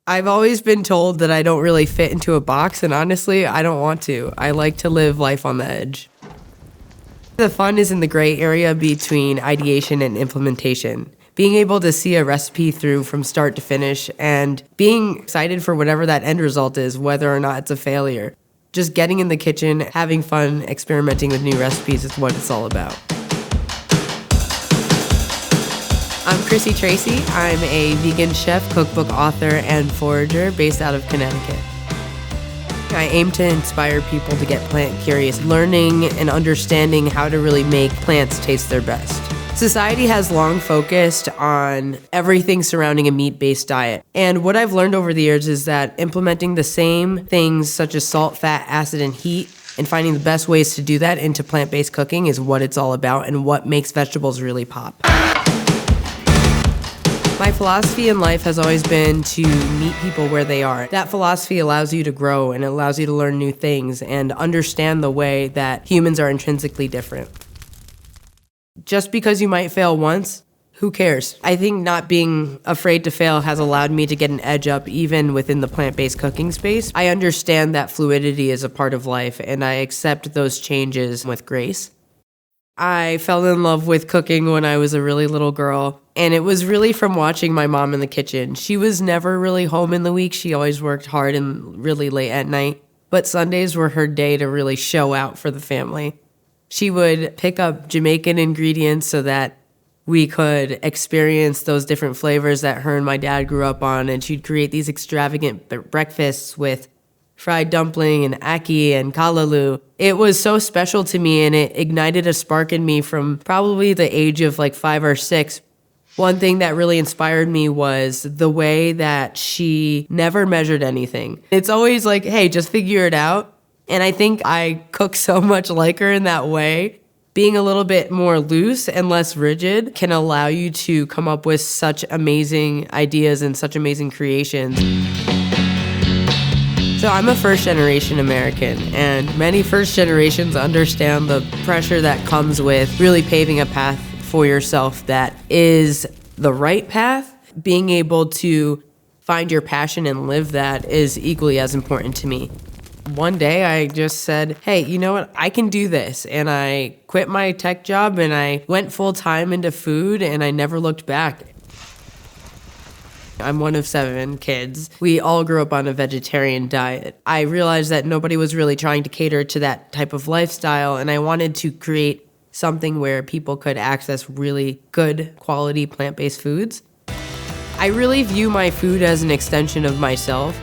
I've always been told that I don't really fit into a box, and honestly, I don't want to. I like to live life on the edge. The fun is in the gray area between ideation and implementation. Being able to see a recipe through from start to finish and being excited for whatever that end result is, whether or not it's a failure. Just getting in the kitchen, having fun, experimenting with new recipes is what it's all about. I'm Chrissy Tracey. I'm a vegan chef, cookbook author, and forager based out of Connecticut. I aim to inspire people to get plant curious, learning and understanding how to really make plants taste their best. Society has long focused on everything surrounding a meat-based diet. And what I've learned over the years is that implementing the same things such as salt, fat, acid, and heat, and finding the best ways to do that into plant-based cooking is what it's all about and what makes vegetables really pop. My philosophy in life has always been to meet people where they are. That philosophy allows you to grow and it allows you to learn new things and understand the way that humans are intrinsically different. Just because you might fail once, who cares? I think not being afraid to fail has allowed me to get an edge up even within the plant-based cooking space. I understand that fluidity is a part of life and I accept those changes with grace. I fell in love with cooking when I was a really little girl, and it was really from watching my mom in the kitchen. She was never really home in the week. She always worked hard and really late at night, but Sundays were her day to really show out for the family. She would pick up Jamaican ingredients so that we could experience those different flavors that her and my dad grew up on, and she'd create these extravagant breakfasts with fried dumpling and ackee and kalaloo. It was so special to me and it ignited a spark in me from probably the age of like 5 or 6. One thing that really inspired me was the way that she never measured anything. It's always like, hey, just figure it out. And I think I cook so much like her in that way. Being a little bit more loose and less rigid can allow you to come up with such amazing ideas and such amazing creations. So I'm a first-generation American, and many first generations understand the pressure that comes with really paving a path for yourself that is the right path. Being able to find your passion and live that is equally as important to me. One day I just said, hey, you know what? I can do this. And I quit my tech job and I went full-time into food and I never looked back. I'm one of 7 kids. We all grew up on a vegetarian diet. I realized that nobody was really trying to cater to that type of lifestyle, and I wanted to create something where people could access really good quality plant-based foods. I really view my food as an extension of myself.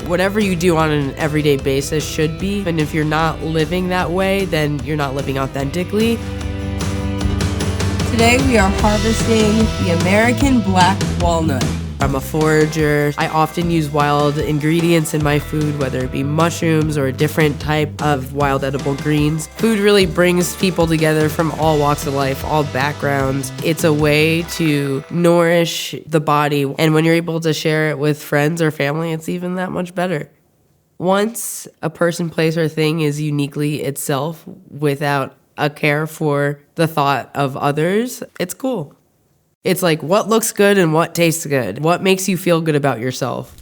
Whatever you do on an everyday basis should be, and if you're not living that way, then you're not living authentically. Today we are harvesting the American black walnut. I'm a forager. I often use wild ingredients in my food, whether it be mushrooms or a different type of wild edible greens. Food really brings people together from all walks of life, all backgrounds. It's a way to nourish the body, and when you're able to share it with friends or family, it's even that much better. Once a person, place, or thing is uniquely itself without a care for the thought of others, it's cool. It's like what looks good and what tastes good. What makes you feel good about yourself.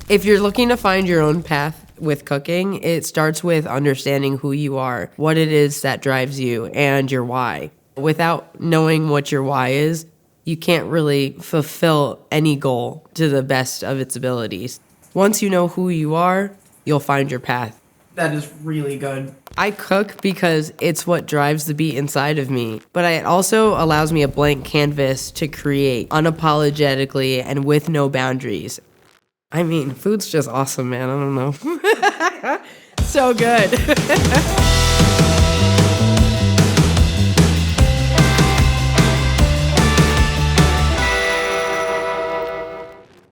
If you're looking to find your own path with cooking, it starts with understanding who you are, what it is that drives you, and your why. Without knowing what your why is, you can't really fulfill any goal to the best of its abilities. Once you know who you are, you'll find your path. That is really good. I cook because it's what drives the beat inside of me, but it also allows me a blank canvas to create unapologetically and with no boundaries. I mean, food's just awesome, man. I don't know. So good.